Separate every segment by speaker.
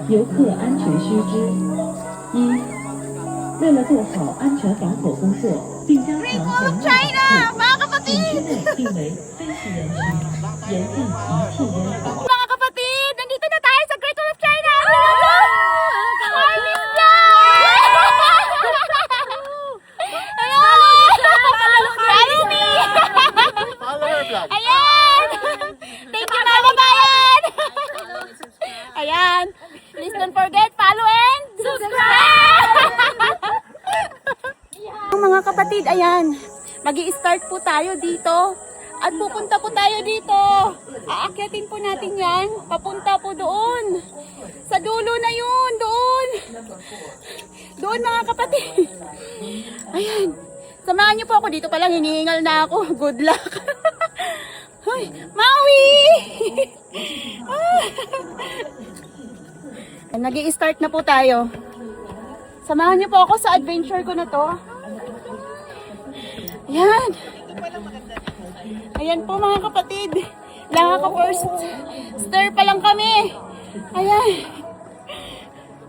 Speaker 1: 游客安全须知：一、为了做好安全防火工作，并加强人员保护，景区内定为非系人区，严禁一切烟火。
Speaker 2: Mga kapatid, nandito na tayo sa Great Wall of China! Army Vlog! Follow me!
Speaker 3: Follow her vlog.
Speaker 2: Ayan! Thank you, mga bayan! Ayan! Please don't forget, follow and subscribe! Mga kapatid, ayan. Magi-start po tayo dito. At pupunta po tayo dito. Aakyatin po natin yan. Papunta po doon. Sa dulo na yun. Doon. Doon mga kapatid. Ayan. Samahan niyo po ako. Dito pa lang hinihingal na ako. Good luck. Hoy, Maui! Nag-i-start na po tayo. Samahan niyo po ako sa adventure ko na to. Ayan. Ayan po mga kapatid. Nakaka-first stir pa lang kami. Ayan.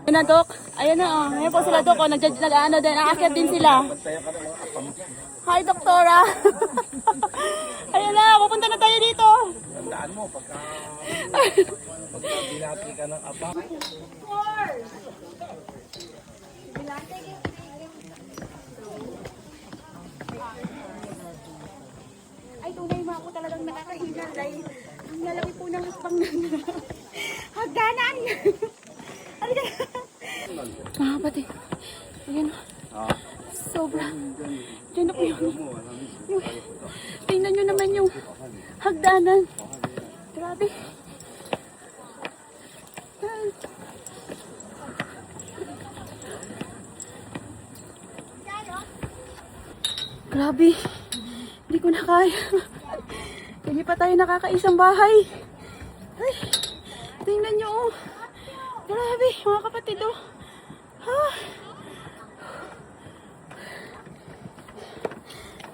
Speaker 2: Ayan na, Dok. Ayan na, oh. Ayan po sila, Dok. Oh. Nag-ano din. Aakyat din sila. Hi, Doktora. Ayan na. Pupunta na tayo dito.
Speaker 3: Tandaan mo, pagka binati ka ng apa.
Speaker 2: Ay, tunay mo ako talagang nakakahingal dahil ang lalaki po ng hakbang ng hagdanan. Halika na. Mga kapatid, ayan. Sobra. Diyan na po yung tingnan nyo naman yung hagdanan. Grabe. Grabe. Hindi ko na kaya. Hindi pa tayo nakakaisang bahay. Ay, tingnan nyo oh. Grabe, mga kapatid oh. Ha?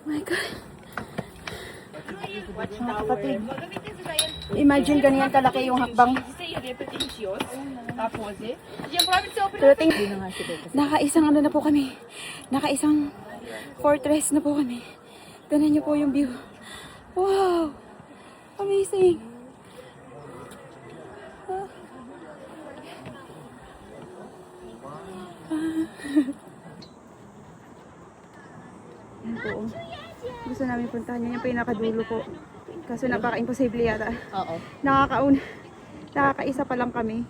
Speaker 2: My God. Mga kapatid. Imagine ganyan kalaki yung hakbang. Pero nakaisang ano na po kami. Nakaisang fortress na po kami. Tignan niyo po yung view. Wow! Amazing! Yan po. Gusto namin puntahan yan. Yung pinakadulo po. Kaso napaka-imposible yata.
Speaker 4: Oo.
Speaker 2: Nakakaisa pa lang kami.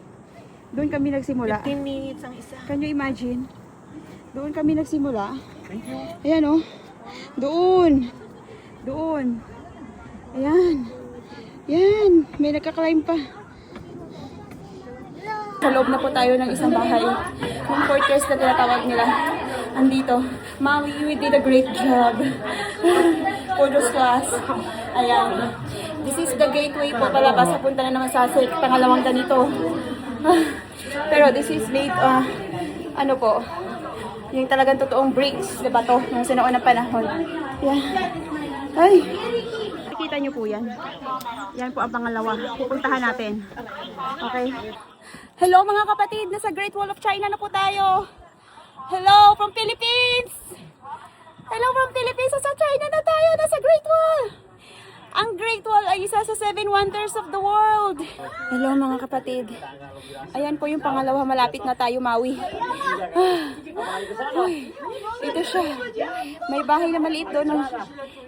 Speaker 2: Doon kami nagsimula.
Speaker 4: 15 minutes ang isa.
Speaker 2: Can you imagine? Doon kami nagsimula. Ayan oh. Doon. Doon. Ayan. Yan. May nagka-climb pa. Sa loob na po tayo ng isang bahay. Yung fortress na tinatawag nila. Andito. Maui, you did a great job. Kudos to us. Ayan. This is the gateway po palabas. Papunta na naman sa pangalawang ganito. Pero this is made, ano po, yung talagang totoong bricks, diba to? Nung sa noon ng panahon. Yan. Ay! Nakikita nyo po yan. Yan po ang pangalawa. Pupuntahan natin. Okay? Hello mga kapatid! Nasa Great Wall of China na po tayo. Hello from Philippines! Hello from Philippines! Sa China na tayo! Nasa Great Wall! Ang Great Wall ay isa sa 7 wonders of the world. Hello mga kapatid. Ayan po yung pangalawa. Malapit na tayo, Maui. Uy, ito siya. May bahay na maliit doon.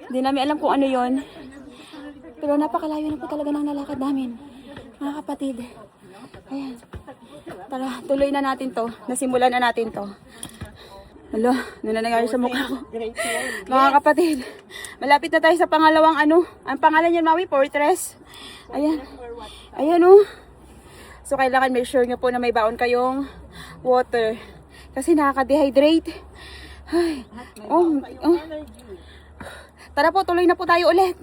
Speaker 2: Hindi namin alam kung ano yon. Pero napakalayo na po talaga ng nalakad namin. Mga kapatid. Ayan. Tara, tuloy na natin to. Nasimulan na natin to. Alo, ano na nangyari sa mukha ko? Mga kapatid, malapit na tayo sa pangalawang ano. Ang pangalan niyan, Maui, Fortress. Ayan. Ayan oh. So, kailangan make sure nyo po na may baon kayong water. Kasi nakaka-dehydrate. Ay. Oh. Tara po, tuloy na po tayo ulit.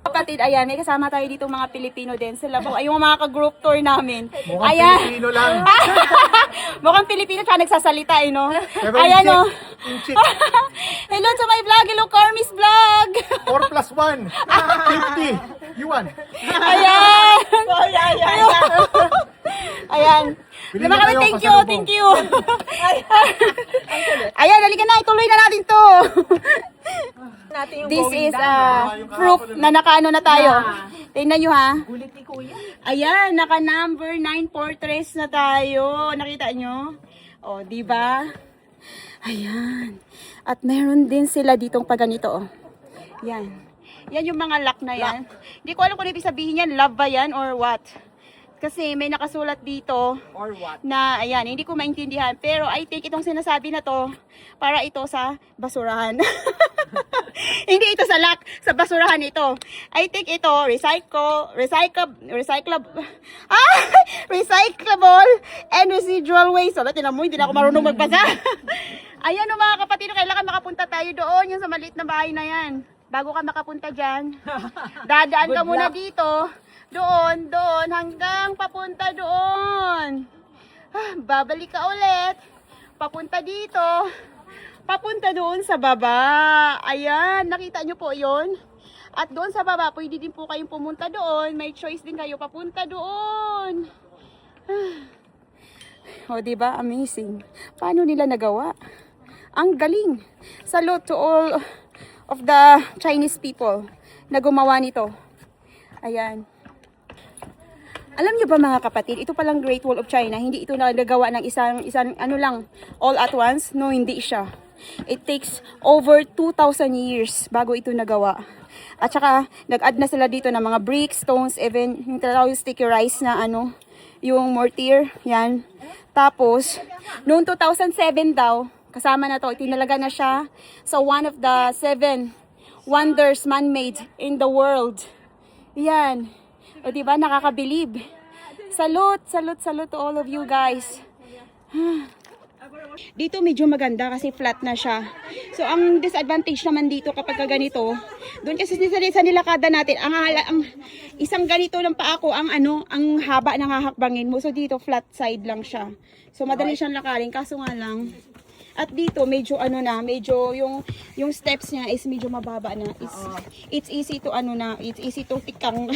Speaker 2: Kapatid, ayan, may kasama tayo dito mga Pilipino din. Sila po, ay yung mga ka-group tour namin.
Speaker 3: Mukhang
Speaker 2: Ayan.
Speaker 3: Pilipino lang.
Speaker 2: Mukhang Pilipino siya nagsasalita, eh, no?
Speaker 3: Pero
Speaker 2: Ayan,
Speaker 3: in
Speaker 2: oh.
Speaker 3: check.
Speaker 2: Hello to my vlog. Hello, Carmi's vlog.
Speaker 3: 4 plus 1. 50. You won.
Speaker 2: Ayan. Ayan.
Speaker 3: Pili
Speaker 2: Diba
Speaker 3: na
Speaker 2: kami,
Speaker 3: kayo,
Speaker 2: thank you,
Speaker 3: pasalubong.
Speaker 2: thank you. Ayan, halika na, ituloy na natin to. This is proof na nakaano na tayo. Tingnan nyo ha. Ayan, naka number 9 portraits na tayo. Nakita nyo? O, diba? Ayan. At meron din sila ditong paganito. Oh. Yan. Yan yung mga lock na yan. Hindi ko alam kung ano ibig sabihin yan. Love ba yan or what? Kasi may nakasulat dito na, ayan, hindi ko maintindihan. Pero I think itong sinasabi na to, para ito sa basurahan. Hindi ito sa lock, sa basurahan ito. I think ito, recyclable and residual waste. So, tinan mo, hindi na ako marunong magbasa. Ayan o mga kapatid, kailangan makapunta tayo doon, yung sa maliit na bahay na yan. Bago ka makapunta dyan, dadaan ka muna dito. Doon, hanggang papunta doon. Babalik ka ulit. Papunta dito. Papunta doon sa baba. Ayan, nakita nyo po yon. At doon sa baba, pwede din po kayong pumunta doon. May choice din kayo papunta doon. O, diba? Amazing. Paano nila nagawa? Ang galing. Salute to all of the Chinese people na gumawa nito. Ayan. Alam niyo ba mga kapatid, ito palang Great Wall of China, hindi ito nagagawa ng isang ano lang, all at once. No, hindi siya. It takes over 2,000 years bago ito nagawa. At saka, nag-add na sila dito ng mga bricks, stones, even yung tinatawag sticky rice na ano, yung mortar, yan. Tapos, noong 2007 daw, kasama na to, itinalaga na siya sa one of the 7 wonders man-made in the world. Yan. O diba, nakakabilib. Salute to all of you guys. Dito medyo maganda kasi flat na siya. So ang disadvantage naman dito kapag ganito, doon kasi sa nilakada natin, ang isang ganito ng paa ko, ang haba ng hahakbangin mo. So dito flat side lang siya. So madali siyang lakarin, kaso nga lang, at dito medyo medyo yung steps niya is medyo mababa na. It's easy to it's easy to tikang.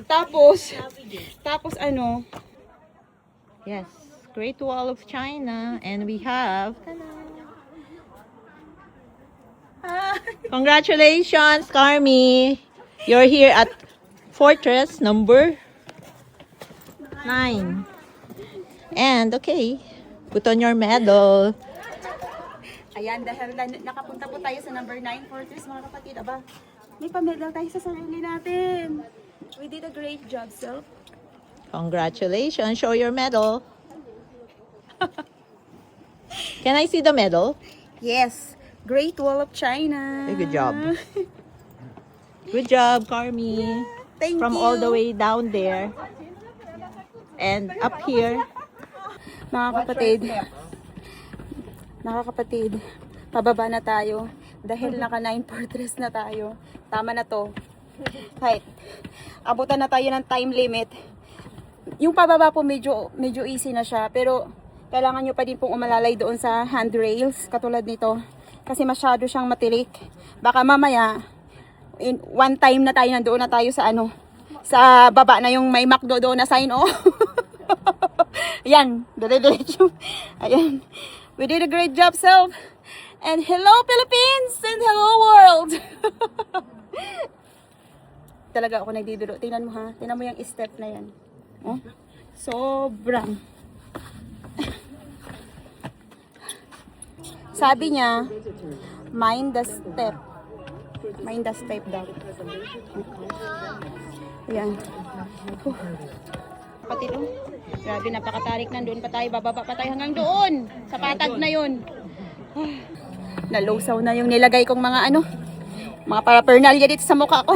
Speaker 2: tapos
Speaker 4: Yes, Great Wall of China, and we have. Congratulations, Carmi! You're here at Fortress number 9. And okay, put on your medal.
Speaker 2: ayan, dahil nakapunta po tayo sa number 9 fortress mga kapatid. Aba, may pamedal tayo sa sarili natin. We did a great job, self.
Speaker 4: Congratulations, show your medal. Can I see the medal?
Speaker 2: Yes, Great Wall of China.
Speaker 4: Okay, good job. Good job, Carmi.
Speaker 2: Thank
Speaker 4: From
Speaker 2: you.
Speaker 4: all the way down there and up here.
Speaker 2: Mga kapatid, pababa na tayo. Dahil naka 9 fortress na tayo. Tama na to. Kahit abutan na tayo ng time limit. Yung pababa po medyo easy na siya. Pero kailangan nyo pa din pong umalalay doon sa handrails. Katulad nito. Kasi masyado siyang matirik. Baka mamaya, in one time na tayo, nandoon na tayo sa sa baba na yung may McDo doon na sign Ayan, dire-diretso. Ayan. We did a great job, self. And hello, Philippines! And hello, world! Talaga ako nagdiduro. Tingnan mo ha. Tingnan mo yung step na yan. Oh, sobrang. Sabi niya, mind the step. Mind the step daw. Ayan. Kapatid, oh. Grabe, napakatarik na. Doon pa tayo, bababa pa tayo hanggang doon. Sa patag na yun. Nalusaw na yung nilagay kong mga mga paraphernalia dito sa mukha ko.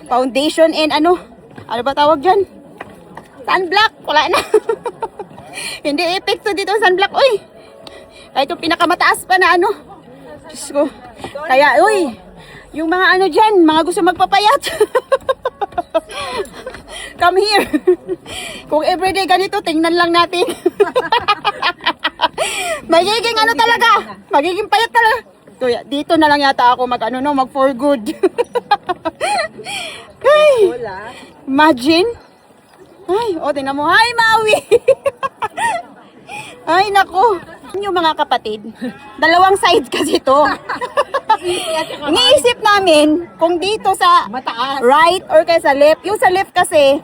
Speaker 2: Foundation and ano ba tawag dyan? Sunblock. Wala na. Hindi epekto dito sunblock. Uy. Kahit yung pinakamataas pa na Diyos ko. Kaya, uy. Yung mga dyan, mga gusto magpapayat. Come here. Kung everyday ganito, tingnan lang natin. Magiging talaga. Magiging payat talaga. Dito na lang yata ako mag for good. Hey, imagine. Ay, o, tingnan mo. Hi, Maui! Ay, naku. Yung mga kapatid, dalawang side kasi to. Iniisip namin kung dito sa
Speaker 4: Mataas.
Speaker 2: right or kaya sa left. Yung sa left kasi,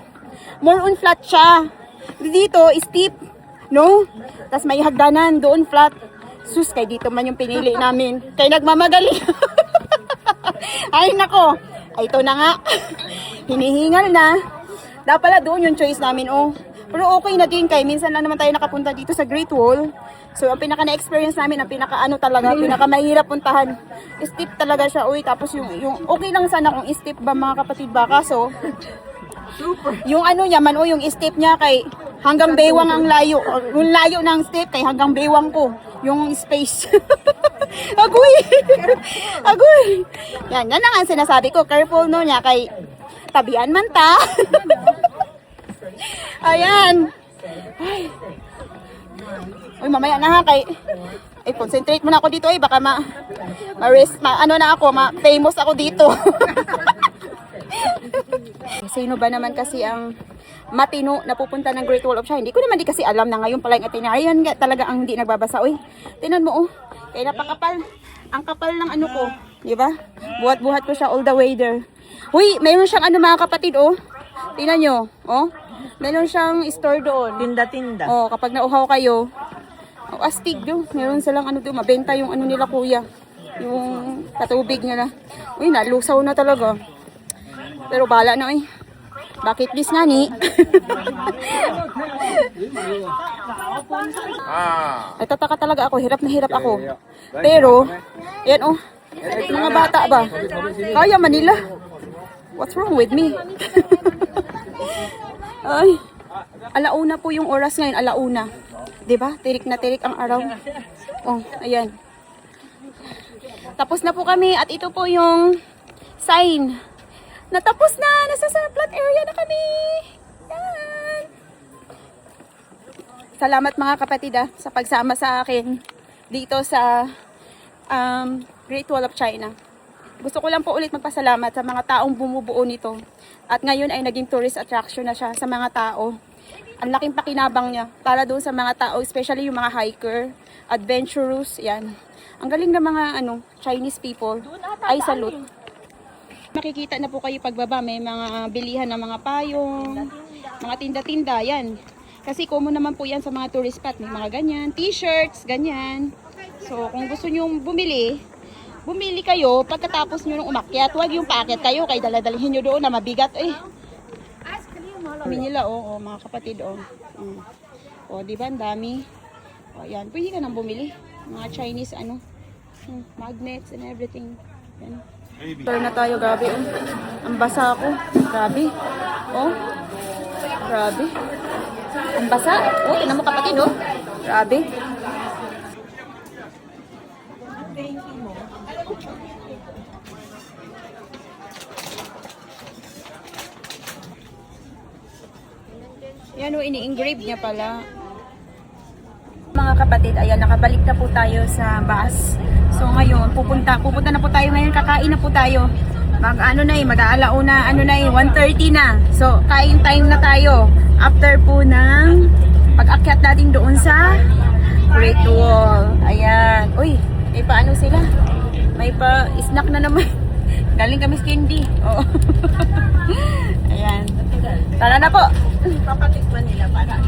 Speaker 2: more on flat siya. Dito, steep. No? Tapos may hagdanan, doon flat. Sus, kay dito man yung pinili namin. Kay nagmamadali. Ay, nako. Ay, ito na nga. Hinihingal na. Dapat pala doon yung choice namin, oh. Pero okay na din kay minsan lang naman tayo nakapunta dito sa Great Wall. So, ang pinaka na-experience namin, ang pinaka ano talaga, pinaka mahirap puntahan. Steep talaga siya, uy. Tapos yung okay lang sana kung steep ba mga kapatid ba. Kaso, yung ano niya man, yung steep niya kay hanggang baywang ang layo. Yung layo ng steep kay hanggang baywang ko. Yung space. Agoy! Agoy! Yan na nga ang sinasabi ko. Careful no niya kay tabian man ta. Ayan. Ay. Uy, mamaya na ha kay concentrate muna ako dito baka ano na ako, famous ako dito. Sino ba naman kasi ang matino na pupunta ng Great Wall of China? Hindi ko naman kasi alam na ngayon pala yung itinerary. Yan nga talaga ang hindi nagbabasa. Uy, tinan mo kaya napakapal. Ang kapal ng ano ko, di ba? Buhat-buhat ko siya all the way there. Uy, mayroon siyang ano mga kapatid, Tingnan nyo, Meron siyang store doon.
Speaker 4: Tinda-tinda.
Speaker 2: Kapag nauhaw kayo, astig doon. Meron silang ano doon, mabenta yung ano nila kuya. Yung patubig nila. Uy, nalusaw na talaga. Pero bala na Bakit this nga ni? Ay, tataka talaga ako. Hirap na hirap ako. Pero, yan mga bata ba? Kaya Manila. What's wrong with me? Ay, alauna po yung oras ngayon, alauna. 'Di ba? Tirik na tirik ang araw. Ayan. Tapos na po kami at ito po yung sign. Natapos na! Nasa flat area na kami! Yan! Salamat mga kapatid sa pagsama sa akin dito sa Great Wall of China. Gusto ko lang po ulit magpasalamat sa mga taong bumubuo nito. At ngayon ay naging tourist attraction na siya sa mga tao. Ang laking pakinabang niya para doon sa mga tao, especially yung mga hiker, adventurous, yan. Ang galing ng mga Chinese people. Ay salute. Makikita na po kayo pagbaba, may mga bilihan ng mga payong, mga tinda-tinda, yan. Kasi common naman po yan sa mga tourist spot, may mga ganyan, t-shirts, ganyan. So kung gusto nyo bumili kayo pagkatapos nyo nung umakyat. Huwag yung paakyat kayo, kay daladalhin nyo doon na mabigat. Kami nila, mga kapatid, di ba, ang dami. Yan, pwede ka nang bumili. Mga Chinese, magnets and everything. Yan. Turn na tayo, grabe, Ang basa ako. Grabe. Grabe. Ang basa. Tingnan mo kapatid, Grabe. Yan ini-engrave niya pala. Mga kapatid, ayan, nakabalik na po tayo sa bus. So ngayon, pupunta na po tayo ngayon, kakain na po tayo. Mag-aalauna, 1:30 na. So, kain time na tayo. After po ng pag-akyat natin doon sa Great Wall. Ayan. Uy, may paano sila? May pa-snack na naman. Galing kami sa candy. Ayan. Tara na po.
Speaker 4: Papatikman nila para